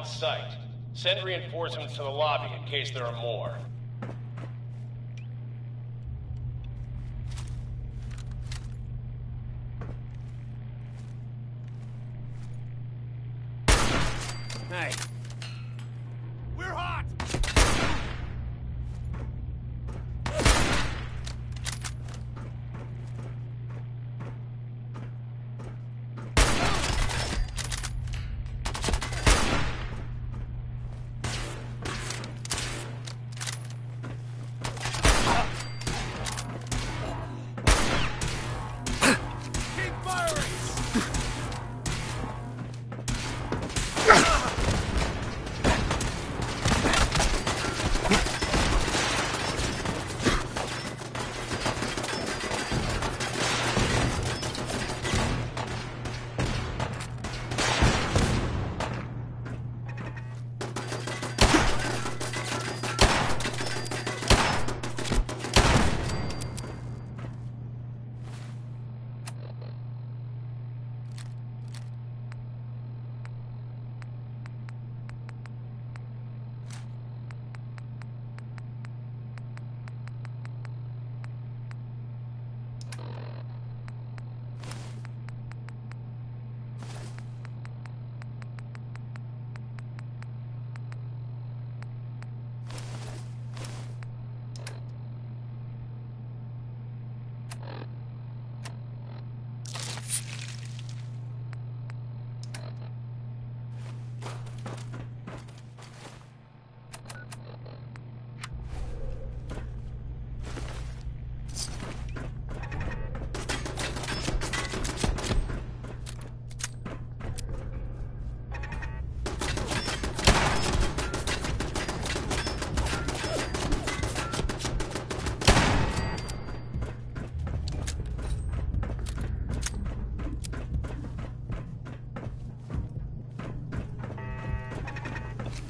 in sight. Send reinforcements to the lobby in case there are more. Hey. We're hot!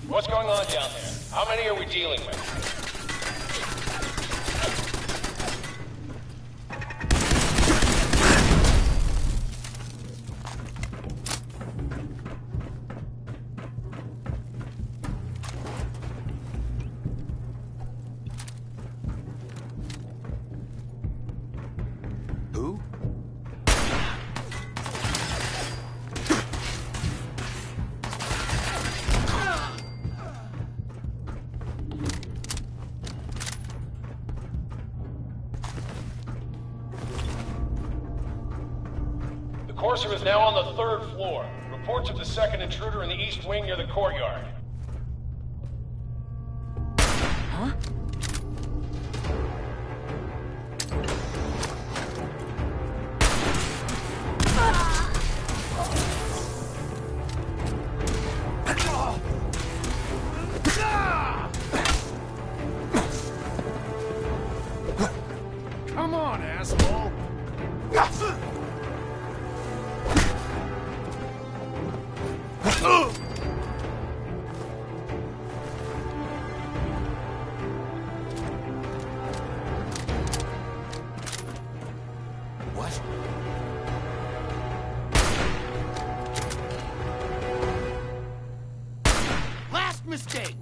What's going on down there? How many are we dealing with? Who? The Courser is now on the 3rd floor. Reports of the second intruder in the east wing near the courtyard. Huh? Come on, asshole! What? Last mistake!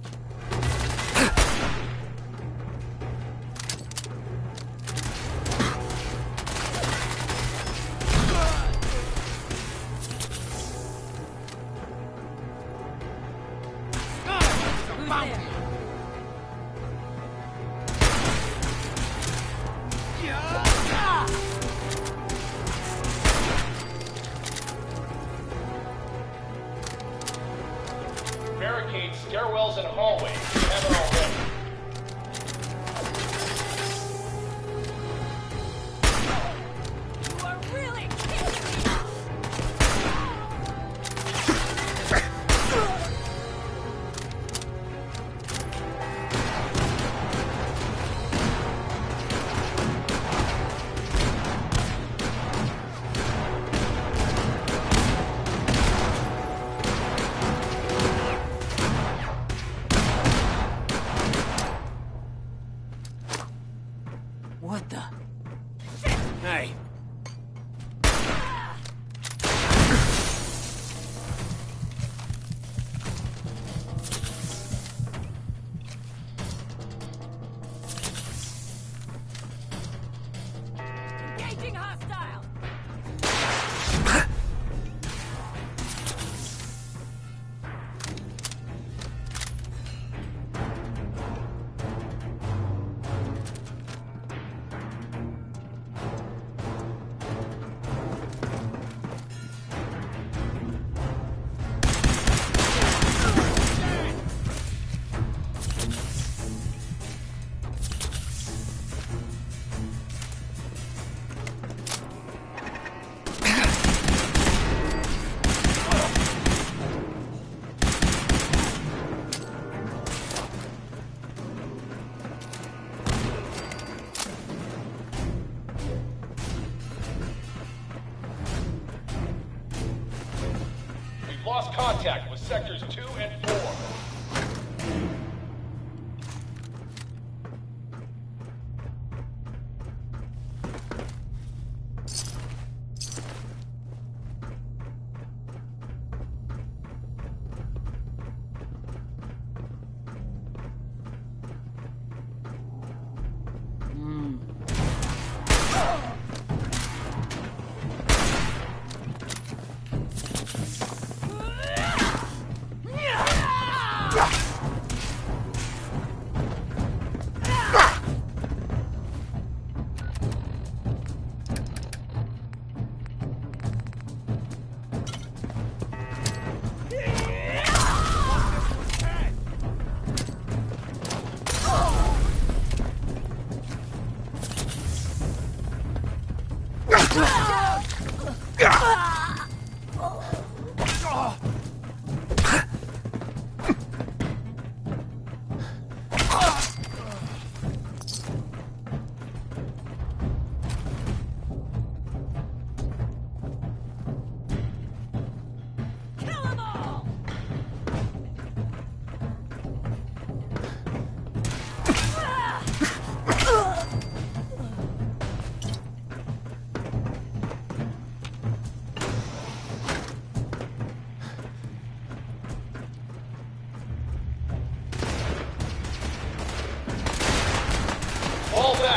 Barricades, stairwells, and hallways. We have it already. You are really kidding me!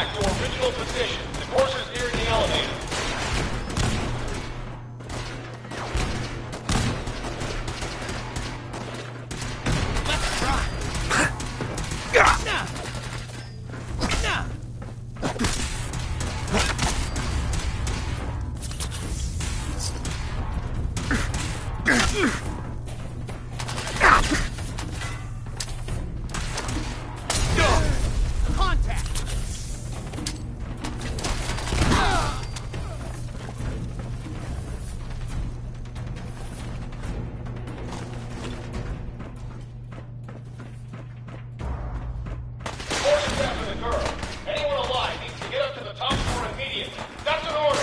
back to your original position. The courser's nearing the elevator. Let's try. Contact. Courser's after the girl. Anyone alive needs to get up to the top floor immediately. That's an order.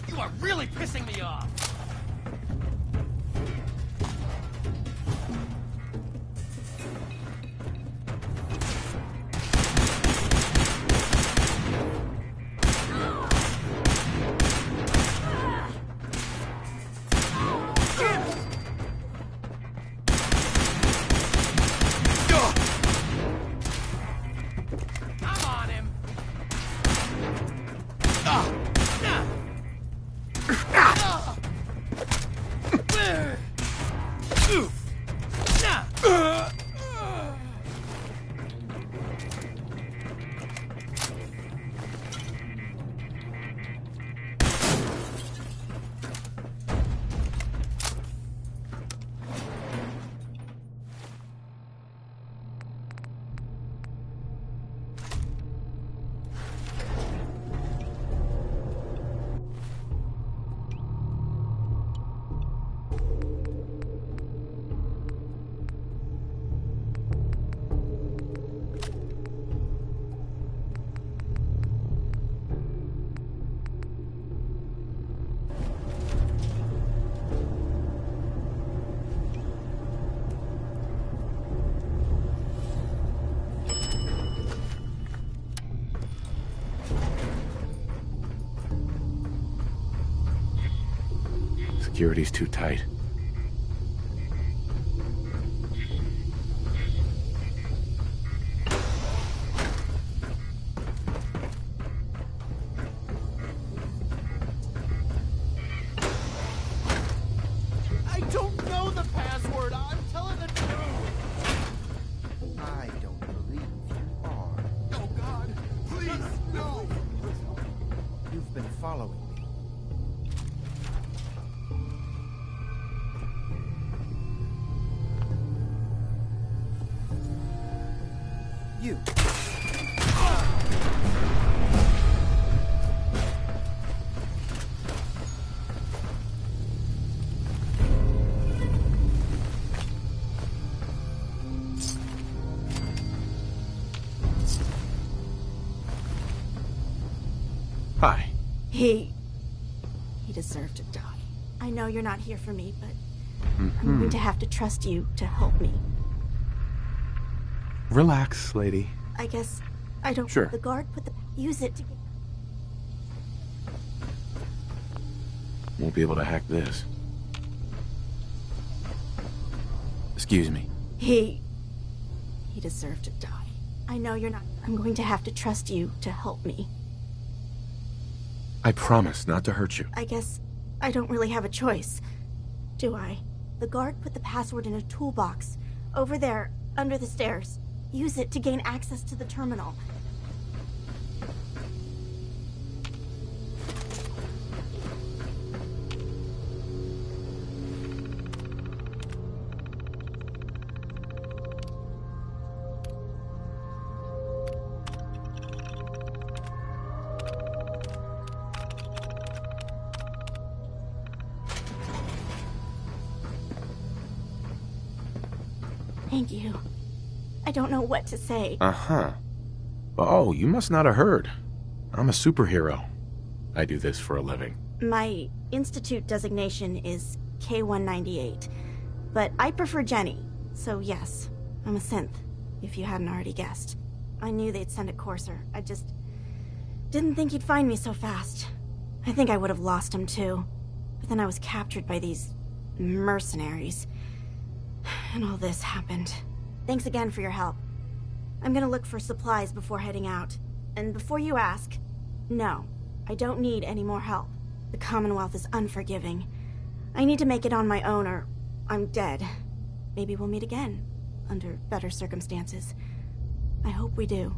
You are really pissing me off. I'm on him. Security's too tight. I don't know the password. I'm telling the truth. I don't believe you are. Oh, God. Please, no. You've been following me. You. Hi. He deserved to die. I know you're not here for me, but I'm going to have to trust you to help me. Relax, lady. I guess I don't. Sure. The guard put the. Use it to get. Won't be able to hack this. Excuse me. He deserved to die. I know you're not. I'm going to have to trust you to help me. I promise not to hurt you. I guess I don't really have a choice, do I? The guard put the password in a toolbox over there, under the stairs. Use it to gain access to the terminal. Thank you. I don't know what to say. Uh-huh. Oh, you must not have heard. I'm a superhero. I do this for a living. My institute designation is K-198, but I prefer Jenny, so yes, I'm a synth, if you hadn't already guessed. I knew they'd send a courser. I just didn't think he'd find me so fast. I think I would have lost him too, but then I was captured by these mercenaries. And all this happened. Thanks again for your help. I'm gonna look for supplies before heading out. And before you ask, no, I don't need any more help. The Commonwealth is unforgiving. I need to make it on my own or I'm dead. Maybe we'll meet again, under better circumstances. I hope we do.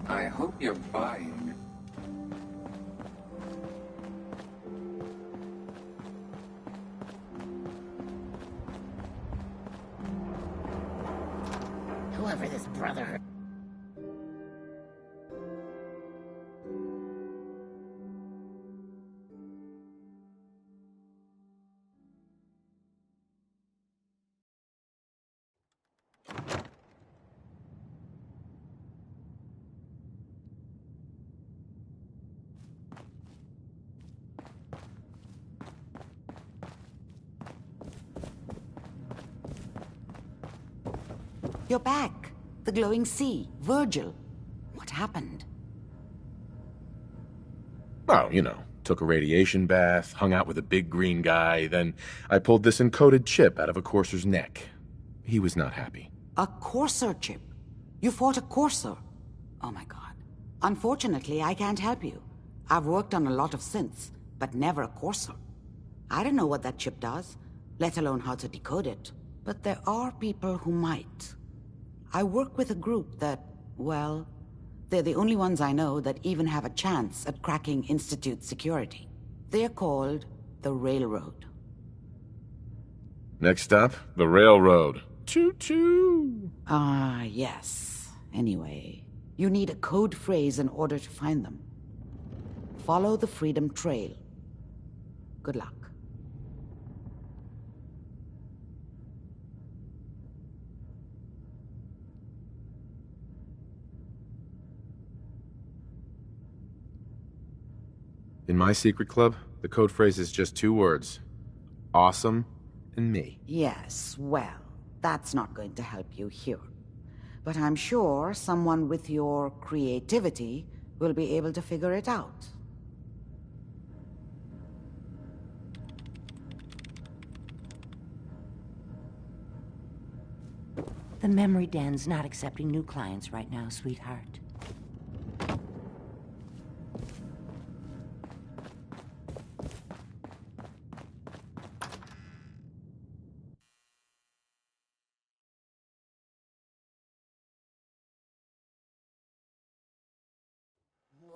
I hope you're buying. Whoever this brother... You're back. The glowing sea. Virgil. What happened? Oh, you know, took a radiation bath, hung out with a big green guy, then I pulled this encoded chip out of a courser's neck. He was not happy. A courser chip? You fought a courser? Oh my god. Unfortunately, I can't help you. I've worked on a lot of synths, but never a courser. I don't know what that chip does, let alone how to decode it. But there are people who might. I work with a group that, well, they're the only ones I know that even have a chance at cracking Institute security. They're called the Railroad. Next stop, the Railroad. Choo-choo! Ah, yes. Anyway, you need a code phrase in order to find them. Follow the Freedom Trail. Good luck. In my secret club, the code phrase is just 2 words. Awesome and me. Yes, well, that's not going to help you here. But I'm sure someone with your creativity will be able to figure it out. The memory den's not accepting new clients right now, sweetheart.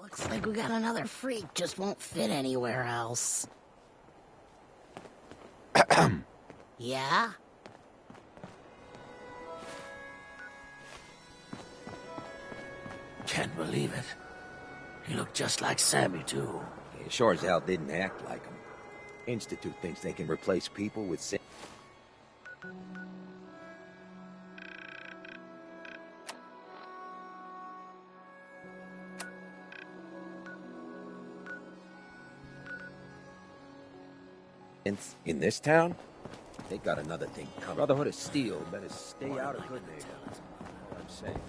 Looks like we got another freak, just won't fit anywhere else. Yeah? Can't believe it. He looked just like Sammy, too. He sure as hell didn't act like him. Institute thinks they can replace people with in this town? They got another thing coming. Brotherhood of Steel better stay out of good name. That's all I'm saying.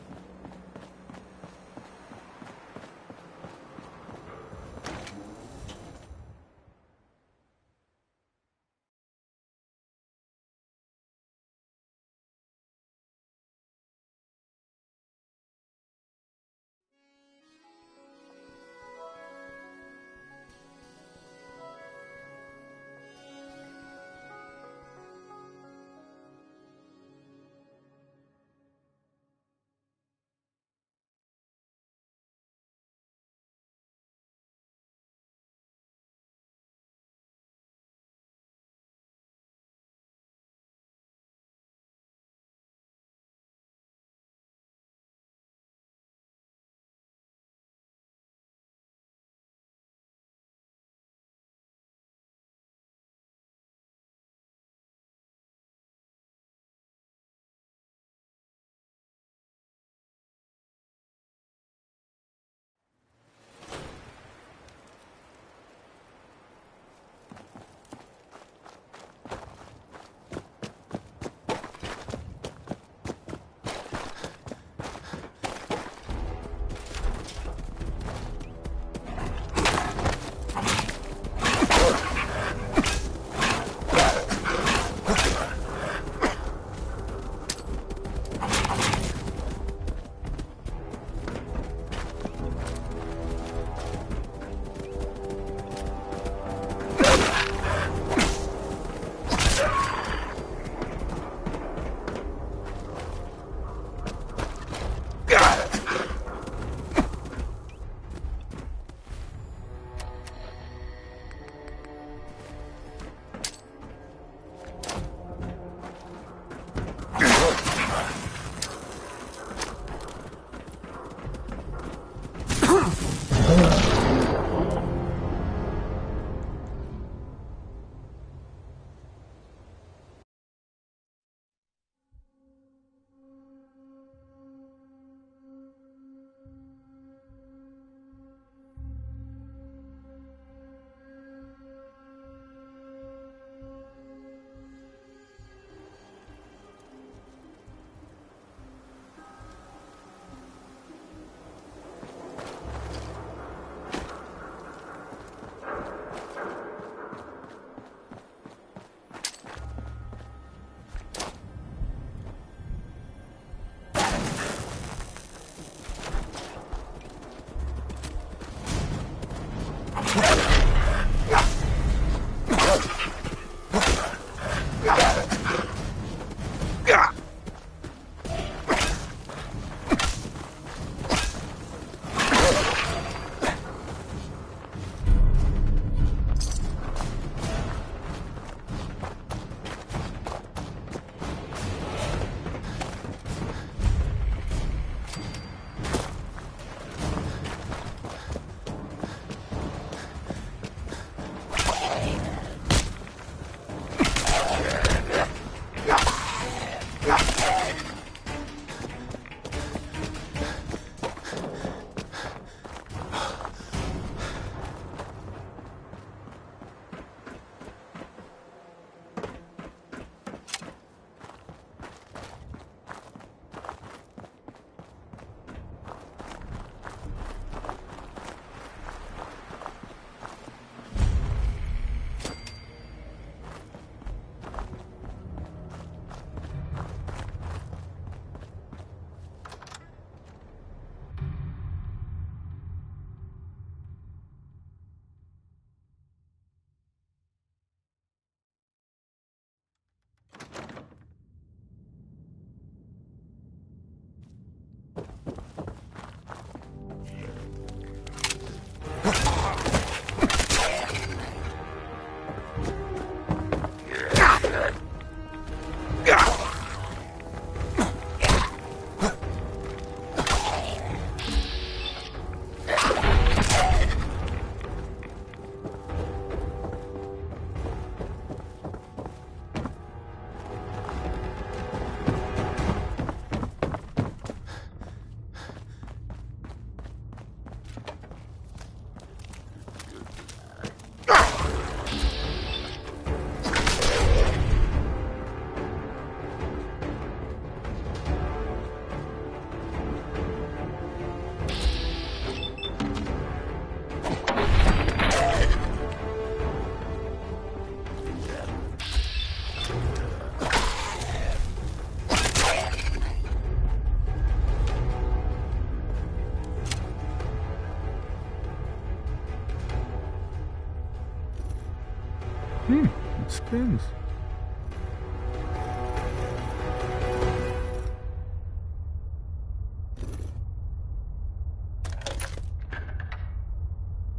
It spins.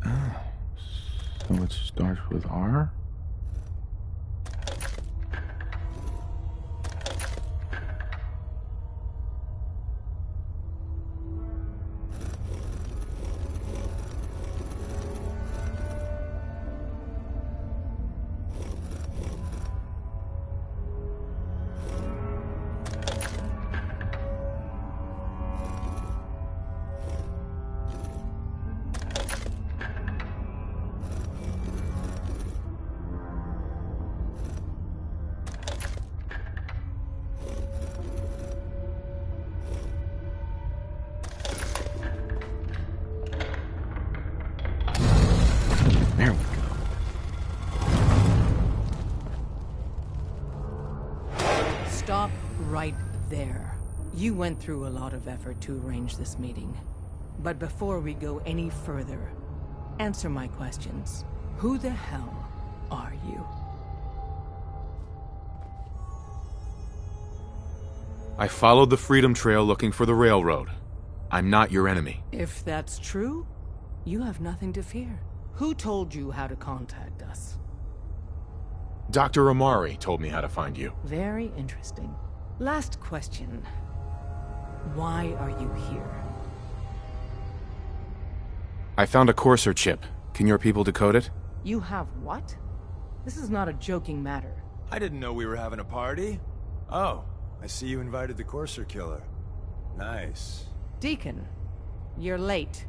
Oh, so it starts with R? There we go. Stop right there. You went through a lot of effort to arrange this meeting. But before we go any further, answer my questions. Who the hell are you? I followed the Freedom Trail looking for the railroad. I'm not your enemy. If that's true, you have nothing to fear. Who told you how to contact us? Dr. Amari told me how to find you. Very interesting. Last question. Why are you here? I found a Courser chip. Can your people decode it? You have what? This is not a joking matter. I didn't know we were having a party. Oh, I see you invited the Courser killer. Nice. Deacon, you're late.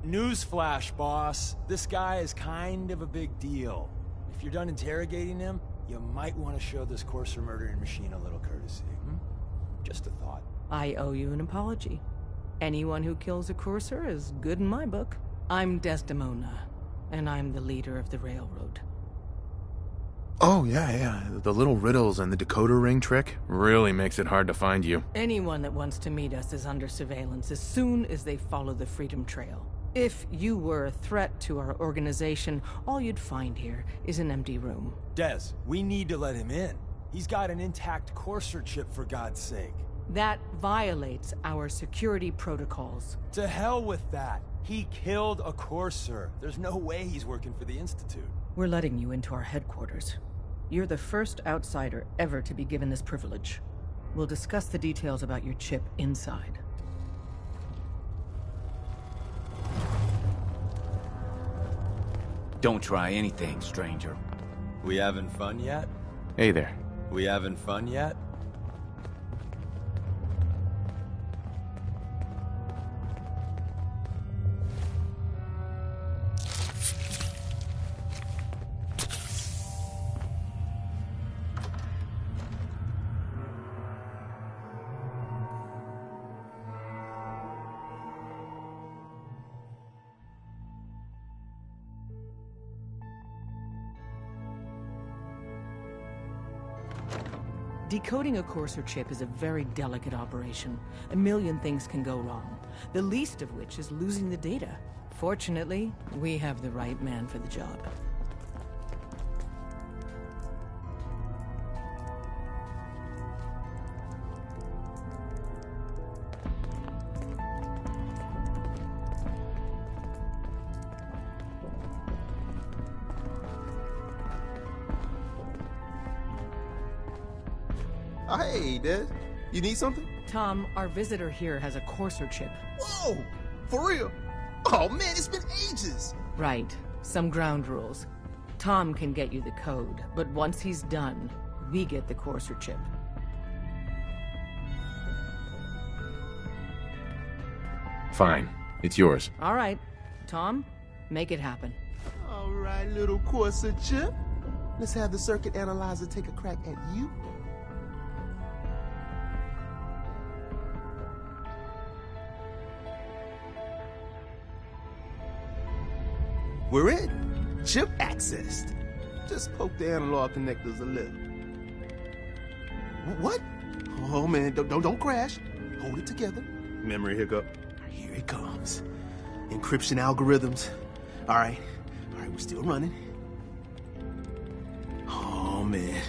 Newsflash, boss. This guy is kind of a big deal. If you're done interrogating him, you might want to show this Courser murdering machine a little courtesy. Just a thought. I owe you an apology. Anyone who kills a Courser is good in my book. I'm Desdemona, and I'm the leader of the railroad. Oh, yeah. The little riddles and the decoder ring trick really makes it hard to find you. Anyone that wants to meet us is under surveillance as soon as they follow the Freedom Trail. If you were a threat to our organization, all you'd find here is an empty room. Des, we need to let him in. He's got an intact Courser chip, for God's sake. That violates our security protocols. To hell with that. He killed a Courser. There's no way he's working for the Institute. We're letting you into our headquarters. You're the first outsider ever to be given this privilege. We'll discuss the details about your chip inside. Don't try anything, stranger. We having fun yet? Hey there. We having fun yet? Decoding a Courser chip is a very delicate operation. A million things can go wrong, the least of which is losing the data. Fortunately, we have the right man for the job. Hey, Des. You need something? Tom, our visitor here has a Courser chip. Whoa! For real? Oh man, it's been ages! Right. Some ground rules. Tom can get you the code, but once he's done, we get the Courser chip. Fine. It's yours. All right. Tom, make it happen. All right, little Courser chip. Let's have the circuit analyzer take a crack at you. We're in. Chip accessed. Just poke the analog connectors a little. What? Oh man, don't crash. Hold it together. Memory hiccup. Here it comes. Encryption algorithms. All right, we're still running. man.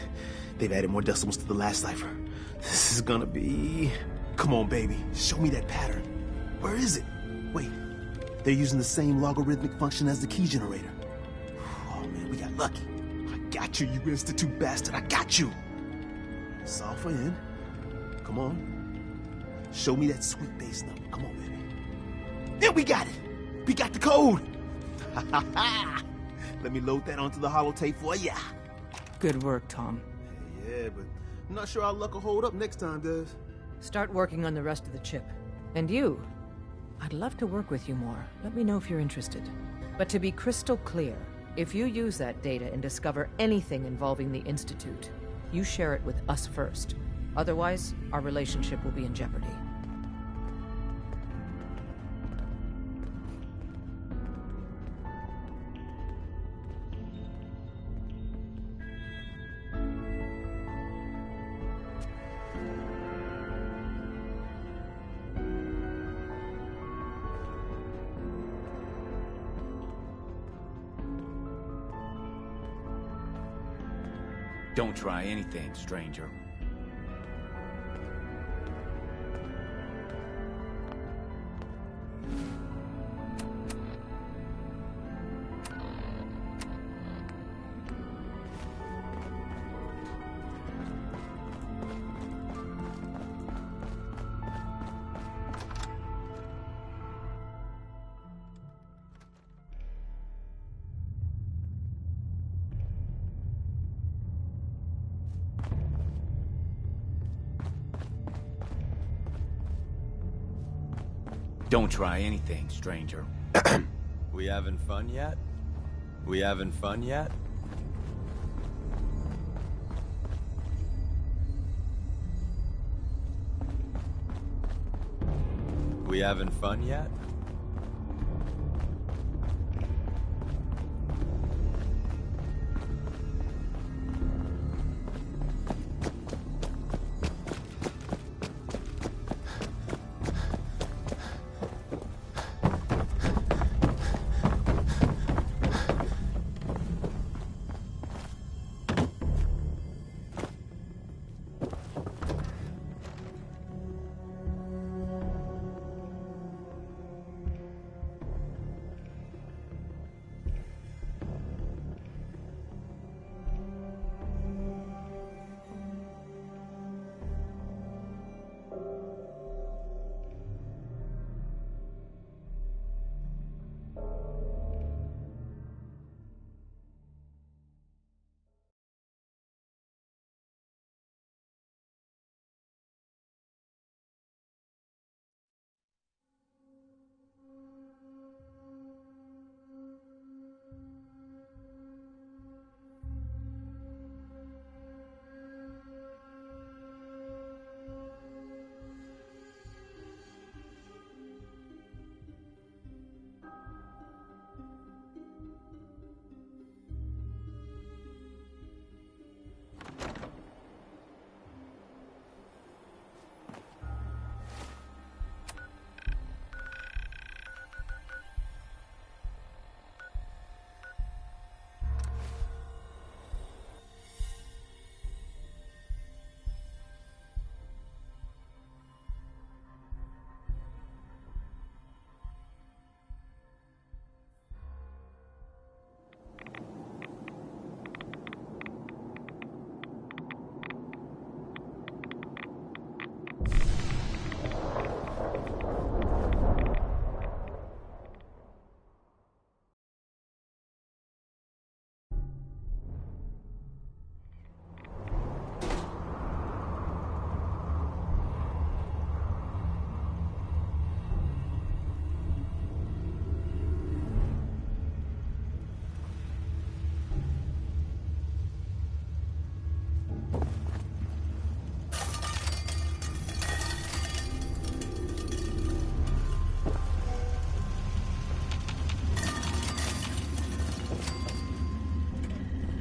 They've added more decimals to the last cipher. This is gonna be... Come on, baby. Show me that pattern. Where is it? Wait. They're using the same logarithmic function as the key generator. Oh, man, we got lucky. I got you, you Institute bastard. I got you. Solve for N. Come on. Show me that sweet base number. Come on, baby. There, we got it. We got the code. Let me load that onto the holotape for ya. Good work, Tom. Yeah, but I'm not sure our luck will hold up next time, Des. Start working on the rest of the chip. And you, I'd love to work with you more. Let me know if you're interested. But to be crystal clear, if you use that data and discover anything involving the Institute, you share it with us first. Otherwise, our relationship will be in jeopardy. Don't try anything, stranger. Don't try anything, stranger. We having fun yet? We having fun yet? We having fun yet?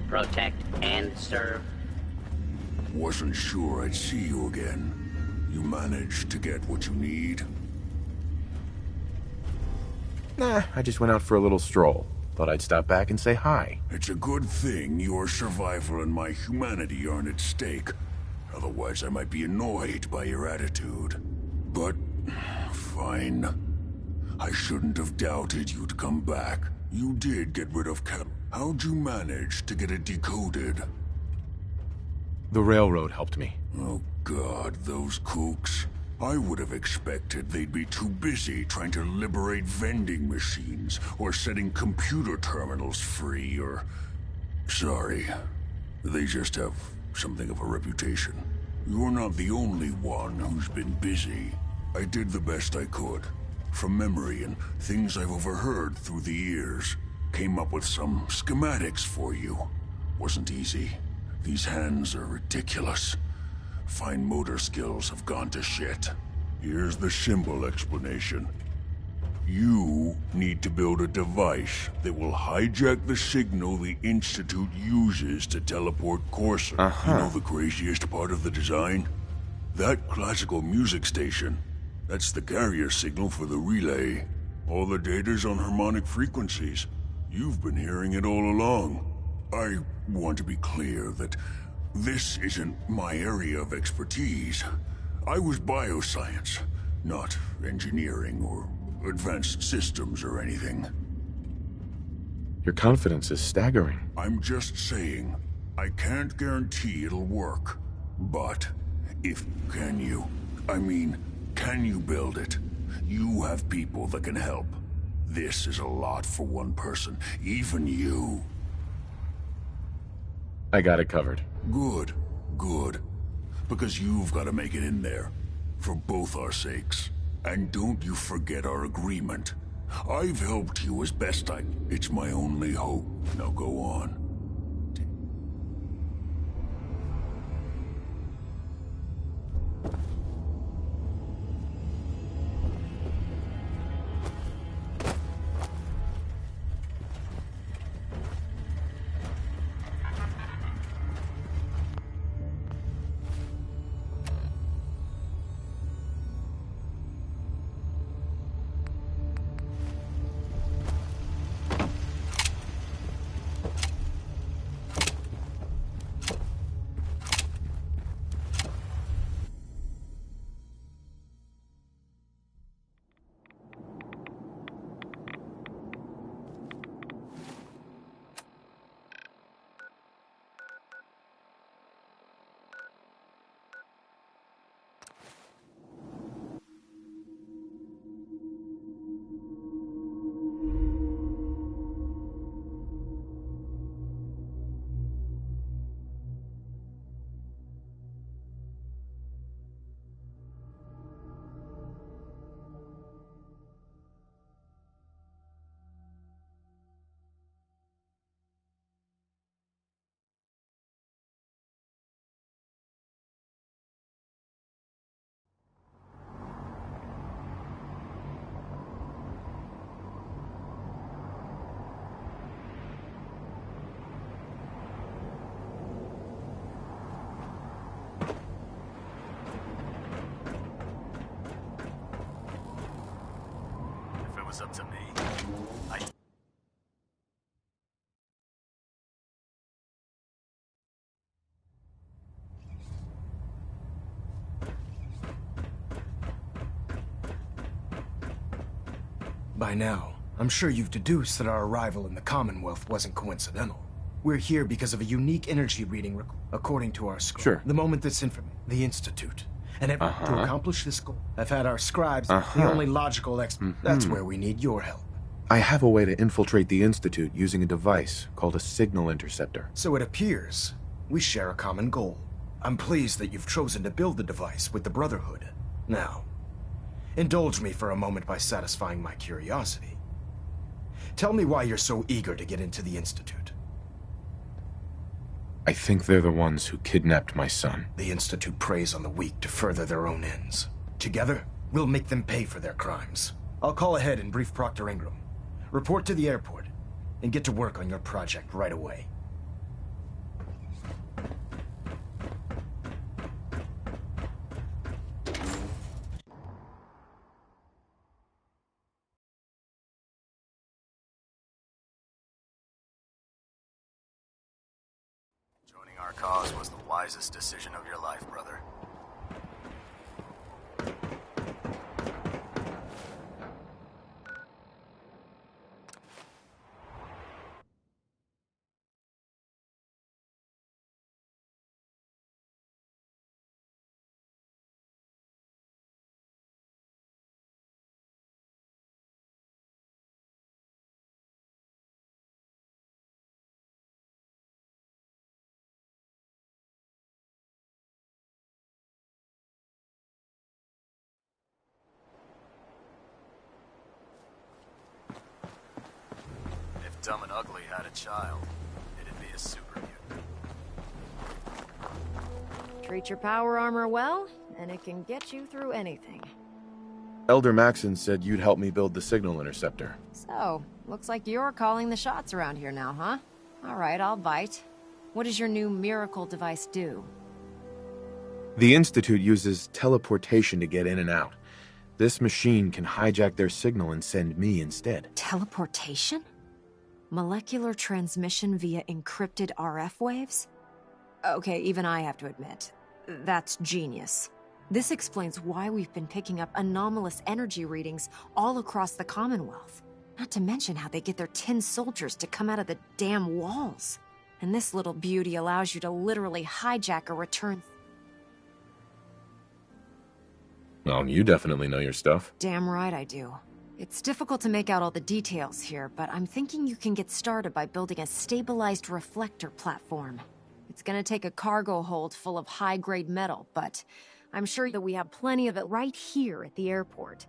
Protect and serve. Wasn't sure I'd see you again. You managed to get what you need? Nah, I just went out for a little stroll. Thought I'd stop back and say hi. It's a good thing your survival and my humanity aren't at stake. Otherwise, I might be annoyed by your attitude. But, fine. I shouldn't have doubted you'd come back. You did get rid of Cal. How'd you manage to get it decoded? The railroad helped me. Oh God, those kooks. I would have expected they'd be too busy trying to liberate vending machines, or setting computer terminals free, or... Sorry. They just have something of a reputation. You're not the only one who's been busy. I did the best I could. From memory and things I've overheard through the years. Came up with some schematics for you. Wasn't easy. These hands are ridiculous. Fine motor skills have gone to shit. Here's the simple explanation. You need to build a device that will hijack the signal the Institute uses to teleport Courser. You know the craziest part of the design? That classical music station. That's the carrier signal for the relay. All the data's on harmonic frequencies. You've been hearing it all along. I want to be clear that this isn't my area of expertise. I was bioscience, not engineering or advanced systems or anything. Your confidence is staggering. I'm just saying, I can't guarantee it'll work. But, can you build it? You have people that can help. This is a lot for one person, even you. I got it covered. Good, good. Because you've got to make it in there. For both our sakes. And don't you forget our agreement. I've helped you as best I... It's my only hope. Now go on. Up to me. By now, I'm sure you've deduced that our arrival in the Commonwealth wasn't coincidental. We're here because of a unique energy reading according to our scribe. Sure. The moment that's infamy, the Institute. And to accomplish this goal, I've had our scribes, the only logical That's where we need your help. I have a way to infiltrate the Institute using a device called a signal interceptor. So it appears we share a common goal. I'm pleased that you've chosen to build the device with the Brotherhood. Now, indulge me for a moment by satisfying my curiosity. Tell me why you're so eager to get into the Institute. I think they're the ones who kidnapped my son. The Institute preys on the weak to further their own ends. Together, we'll make them pay for their crimes. I'll call ahead and brief Proctor Ingram. Report to the airport, and get to work on your project right away. cause was the wisest decision of your life, brother. If Dumb and Ugly had a child, it'd be a super mutant. Treat your power armor well, and it can get you through anything. Elder Maxon said you'd help me build the signal interceptor. So, looks like you're calling the shots around here now, huh? Alright, I'll bite. What does your new miracle device do? The Institute uses teleportation to get in and out. This machine can hijack their signal and send me instead. Teleportation? Molecular transmission via encrypted RF waves? Okay, even I have to admit, that's genius. This explains why we've been picking up anomalous energy readings all across the Commonwealth. Not to mention how they get their tin soldiers to come out of the damn walls. And this little beauty allows you to literally hijack a return. Well, you definitely know your stuff. Damn right I do. It's difficult to make out all the details here, but I'm thinking you can get started by building a stabilized reflector platform. It's gonna take a cargo hold full of high-grade metal, but I'm sure that we have plenty of it right here at the airport.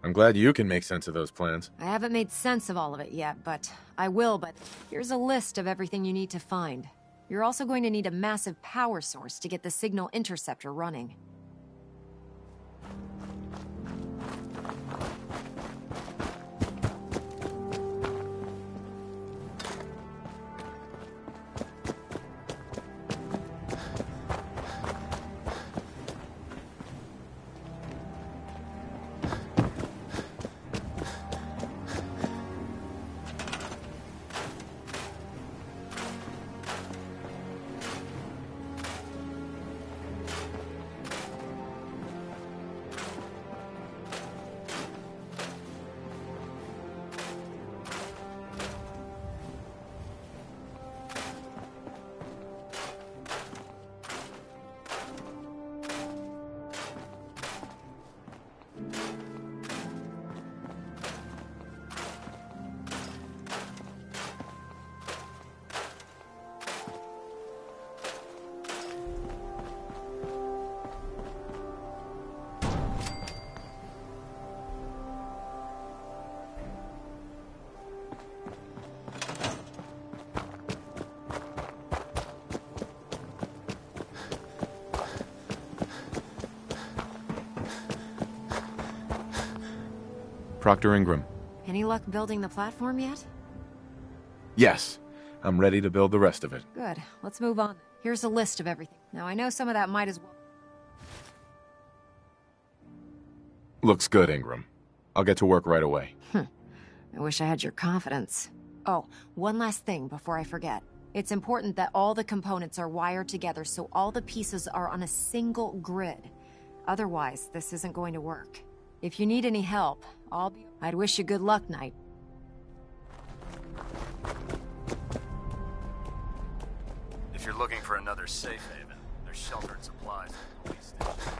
I'm glad you can make sense of those plans. I haven't made sense of all of it yet, but I will, but here's a list of everything you need to find. You're also going to need a massive power source to get the signal interceptor running. Proctor Ingram. Any luck building the platform yet? Yes. I'm ready to build the rest of it. Good. Let's move on. Here's a list of everything. Now, I know some of that might as well... Looks good, Ingram. I'll get to work right away. I wish I had your confidence. Oh, one last thing before I forget. It's important that all the components are wired together so all the pieces are on a single grid. Otherwise, this isn't going to work. If you need any help, I'd wish you good luck, Knight. If you're looking for another safe haven, there's shelter and supplies at the police station.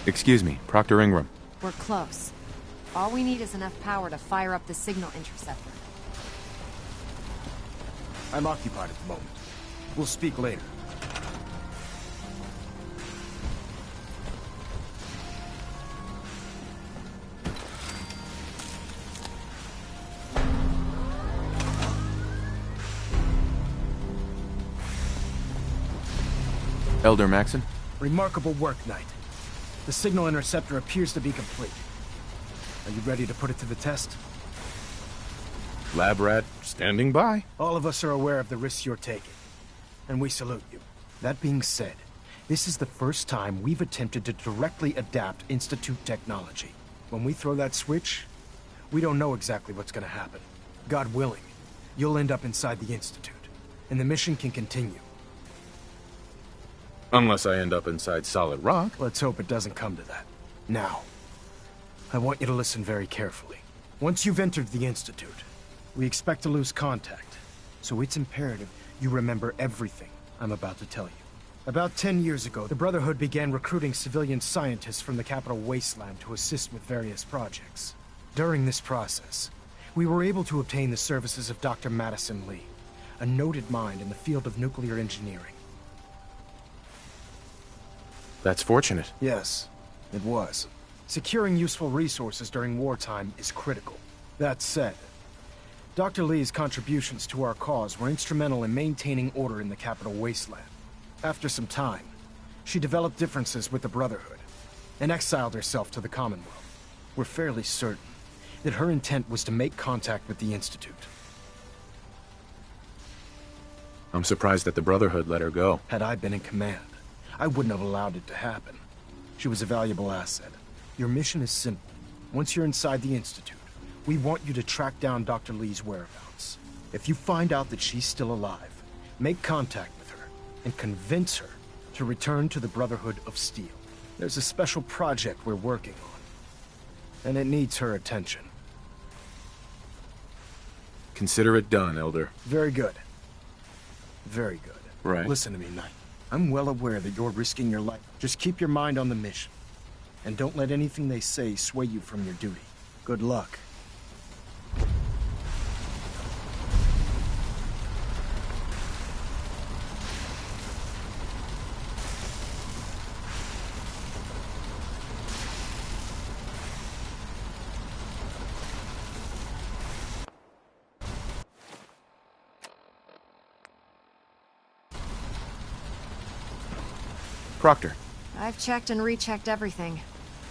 Excuse me, Proctor Ingram. We're close. All we need is enough power to fire up the signal interceptor. I'm occupied at the moment. We'll speak later. Elder Maxon? Remarkable work, Knight. The signal interceptor appears to be complete. Are you ready to put it to the test? Lab rat, standing by. All of us are aware of the risks you're taking, and we salute you. That being said, this is the first time we've attempted to directly adapt Institute technology. When we throw that switch, we don't know exactly what's gonna happen. God willing, you'll end up inside the Institute, and the mission can continue. Unless I end up inside Solid Rock. Let's hope it doesn't come to that. Now, I want you to listen very carefully. Once you've entered the Institute, we expect to lose contact, so it's imperative you remember everything I'm about to tell you. About 10 years ago, the Brotherhood began recruiting civilian scientists from the Capital Wasteland to assist with various projects. During this process, we were able to obtain the services of Dr. Madison Lee, a noted mind in the field of nuclear engineering. That's fortunate. Yes, it was. Securing useful resources during wartime is critical. That said, Dr. Lee's contributions to our cause were instrumental in maintaining order in the Capital Wasteland. After some time, she developed differences with the Brotherhood and exiled herself to the Commonwealth. We're fairly certain that her intent was to make contact with the Institute. I'm surprised that the Brotherhood let her go. Had I been in command, I wouldn't have allowed it to happen. She was a valuable asset. Your mission is simple. Once you're inside the Institute, we want you to track down Dr. Lee's whereabouts. If you find out that she's still alive, make contact with her and convince her to return to the Brotherhood of Steel. There's a special project we're working on, and it needs her attention. Consider it done, Elder. Very good. Very good. Right. Listen to me, Knight. I'm well aware that you're risking your life. Just keep your mind on the mission, and don't let anything they say sway you from your duty. Good luck. Proctor. I've checked and rechecked everything.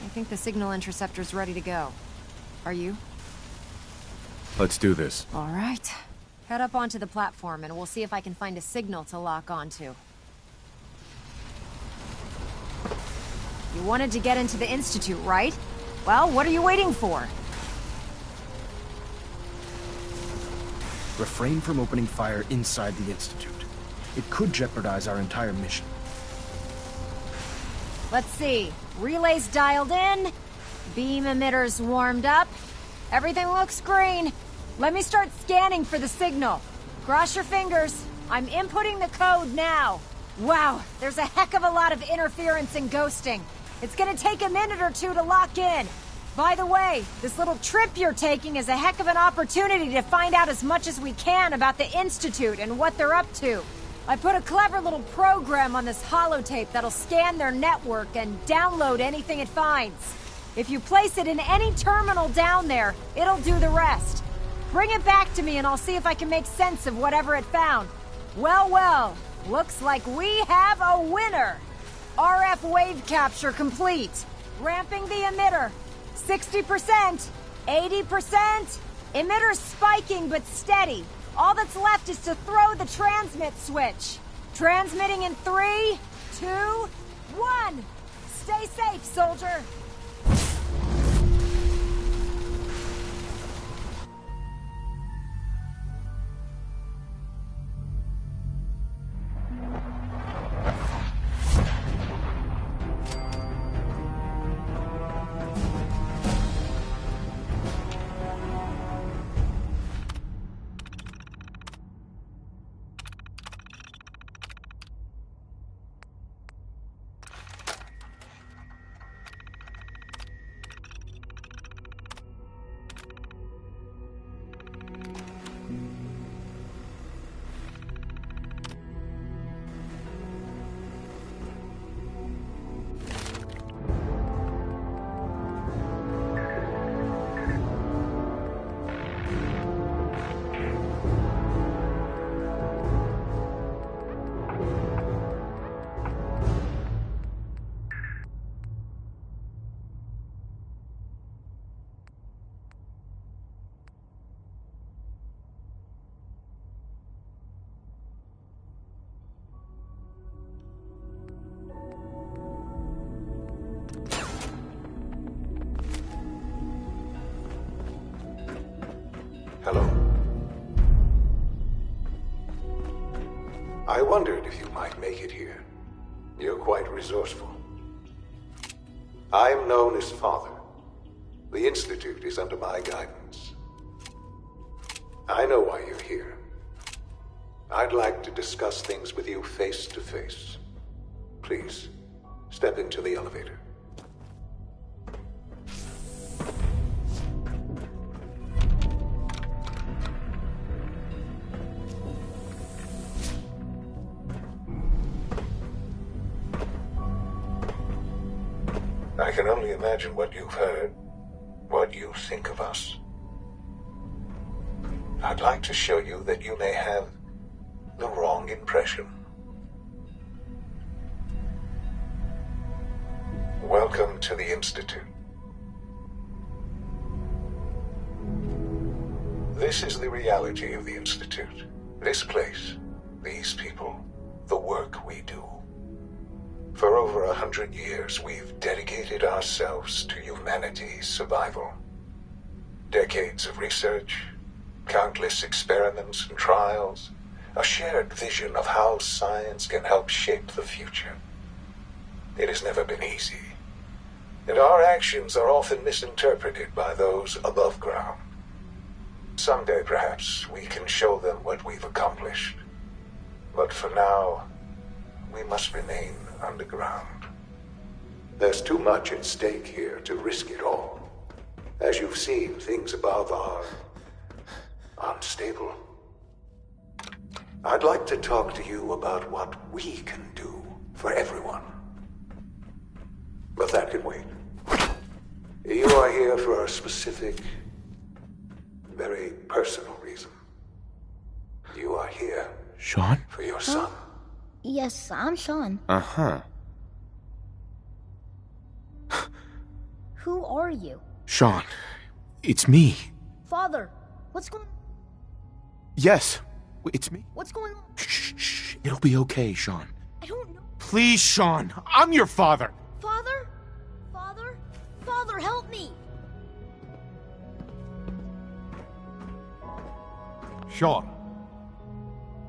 I think the signal interceptor's ready to go. Are you? Let's do this. All right. Head up onto the platform and we'll see if I can find a signal to lock onto. You wanted to get into the Institute, right? Well, what are you waiting for? Refrain from opening fire inside the Institute. It could jeopardize our entire mission. Let's see. Relays dialed in. Beam emitters warmed up. Everything looks green. Let me start scanning for the signal. Cross your fingers. I'm inputting the code now. Wow, there's a heck of a lot of interference and ghosting. It's gonna take a minute or two to lock in. By the way, this little trip you're taking is a heck of an opportunity to find out as much as we can about the Institute and what they're up to. I put a clever little program on this holotape that'll scan their network and download anything it finds. If you place it in any terminal down there, it'll do the rest. Bring it back to me and I'll see if I can make sense of whatever it found. Well, well, looks like we have a winner. RF wave capture complete. Ramping the emitter. 60%, 80%. Emitter spiking but steady. All that's left is to throw the transmit switch. Transmitting in 3, 2, 1. Stay safe, soldier. wondered if you might make it here. You're quite resourceful. I am known as Father. The Institute is under my guidance. I know why you're here. I'd like to discuss things with you face to face. Please, step into the elevator. I can only imagine what you've heard, what you think of us. I'd like to show you that you may have the wrong impression. Welcome to the Institute. This is the reality of the Institute. This place, these people, the work we do. For over 100 years, we've dedicated ourselves to humanity's survival. Decades of research, countless experiments and trials, a shared vision of how science can help shape the future. It has never been easy, and our actions are often misinterpreted by those above ground. Someday, perhaps, we can show them what we've accomplished. But for now, we must remain underground. There's too much at stake here to risk it all. As you've seen, things above are unstable. I'd like to talk to you about what we can do for everyone. But that can wait. You are here for a specific, very personal reason. You are here, Sean? For your son. Yes, I'm Sean. Uh-huh. Who are you? Sean, it's me. Father, what's going on? Yes, it's me. What's going on? Shh. It'll be okay, Sean. I don't know. Please, Sean. I'm your father. Father? Father? Father, help me! Sean.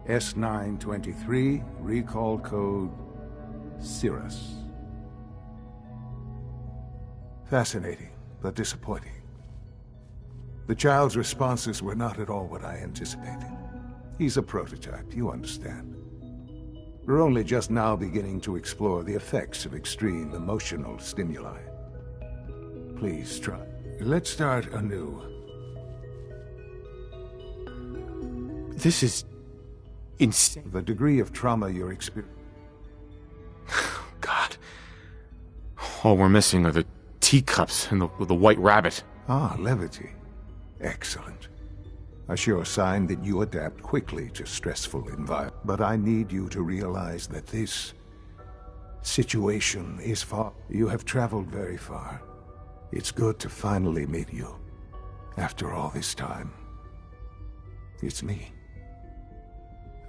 S923, recall code Cirrus. Fascinating, but disappointing. The child's responses were not at all what I anticipated. He's a prototype, you understand. We're only just now beginning to explore the effects of extreme emotional stimuli. Please try. Let's start anew. This is insane. The degree of trauma you're experiencing. God. All we're missing are the teacups and the white rabbit. Ah, levity. Excellent. A sure sign that you adapt quickly to stressful environments. But I need you to realize that this situation is far. You have traveled very far. It's good to finally meet you. After all this time. It's me.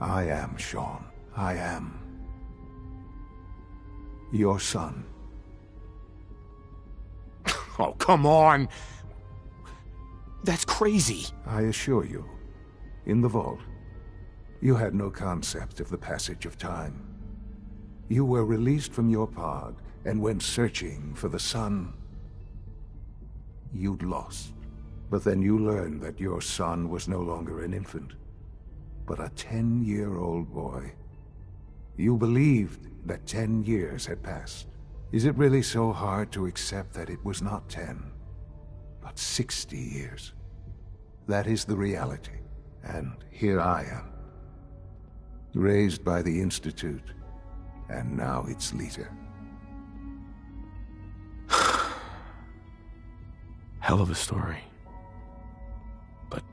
I am Sean. I am your son. Oh, come on! That's crazy. I assure you, in the vault, you had no concept of the passage of time. You were released from your pod and went searching for the son you'd lost. But then you learned that your son was no longer an infant, but a 10-year-old boy. You believed that 10 years had passed. Is it really so hard to accept that it was not 10, but 60 years? That is the reality. And here I am, raised by the Institute, and now its leader. Hell of a story. But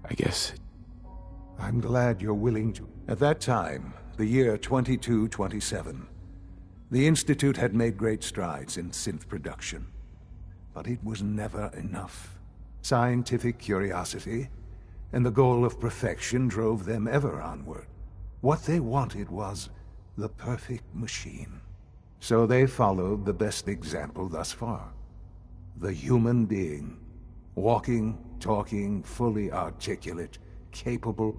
I guess I'm glad you're willing to. At that time, the year 2227, the Institute had made great strides in synth production. But it was never enough. Scientific curiosity and the goal of perfection drove them ever onward. What they wanted was the perfect machine. So they followed the best example thus far. The human being. Walking, talking, fully articulate, capable.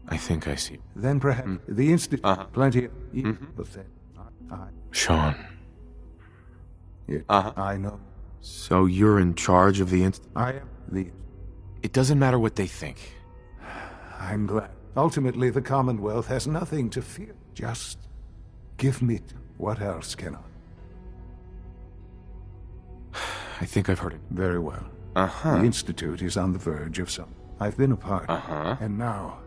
I think I see. Then perhaps the Institute... Plenty of... Sean. I know. So you're in charge of the I am the... It doesn't matter what they think. I'm glad. Ultimately, the Commonwealth has nothing to fear. Just give me... What else can I think I've heard it. Very well. The Institute is on the verge of some... I've been a part. And now,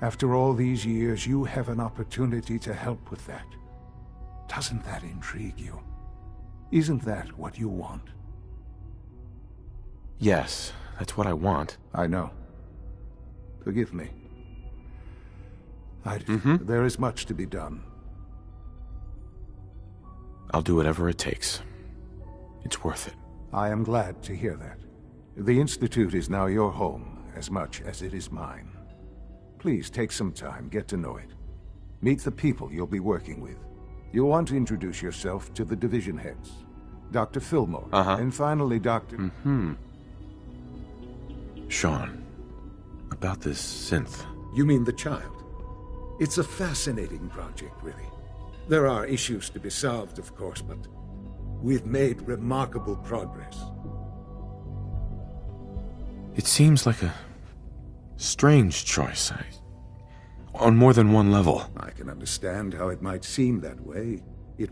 after all these years, you have an opportunity to help with that. Doesn't that intrigue you? Isn't that what you want? Yes, that's what I want. I know. Forgive me. There is much to be done. I'll do whatever it takes. It's worth it. I am glad to hear that. The Institute is now your home, as much as it is mine. Please take some time, get to know it. Meet the people you'll be working with. You'll want to introduce yourself to the division heads. Dr. Fillmore, and finally Dr. Sean, about this synth. You mean the child? It's a fascinating project, really. There are issues to be solved, of course, but we've made remarkable progress. It seems like a strange choice. On more than one level. I can understand how it might seem that way. It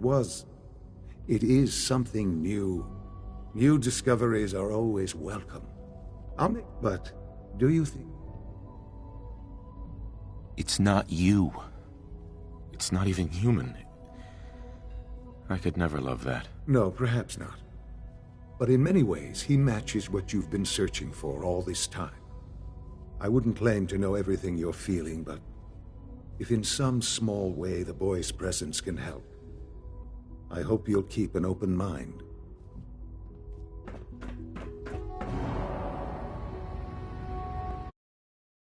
is something new. New discoveries are always welcome. But do you think... It's not you. It's not even human. I could never love that. No, perhaps not. But in many ways, he matches what you've been searching for all this time. I wouldn't claim to know everything you're feeling, but if in some small way the boy's presence can help, I hope you'll keep an open mind.